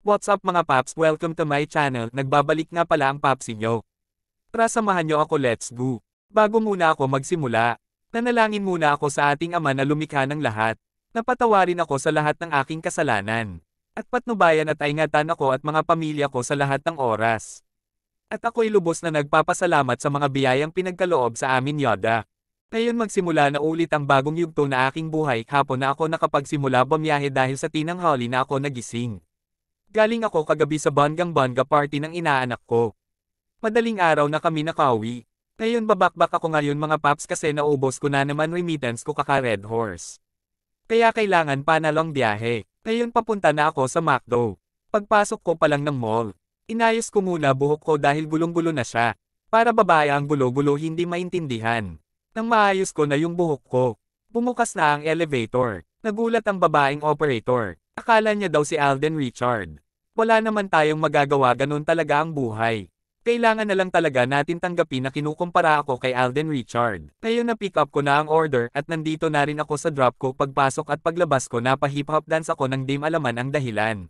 What's up mga paps, welcome to my channel, nagbabalik nga pala ang papsi nyo. Tara samahan nyo ako, let's go. Bago muna ako magsimula, nanalangin muna ako sa ating Ama na lumikha ng lahat. Napatawarin ako sa lahat ng aking kasalanan. At patnubayan at ingatan ako at mga pamilya ko sa lahat ng oras. At ako'y lubos na nagpapasalamat sa mga biyayang pinagkaloob sa amin Yoda. Ngayon magsimula na ulit ang bagong yugto na aking buhay, hapon na ako nakapagsimula bumiyahe dahil sa tinanghali na ako nagising. Galing ako kagabi sa bonggang-bongga party ng inaanak ko. Madaling araw na kami nakauwi. Ngayon babakbak ako ngayon mga paps kasi naubos ko na naman remittance ko kaka Red Horse. Kaya kailangan pa na lang biyahe. Ngayon papunta na ako sa McDo. Pagpasok ko pa lang ng mall, inayos ko muna buhok ko dahil gulong-gulo na siya. Para babae ang gulo-gulo hindi maintindihan. Nang maayos ko na yung buhok ko, bumukas na ang elevator. Nagulat ang babaeng operator. Akala niya daw si Alden Richard. Wala naman tayong magagawa, ganun talaga ang buhay. Kailangan na lang talaga natin tanggapin na kinukumpara ako kay Alden Richard. Ngayon na pick up ko na ang order at nandito na rin ako sa drop ko. Pagpasok at paglabas ko napahip-hop dance ako ng di malaman ang dahilan.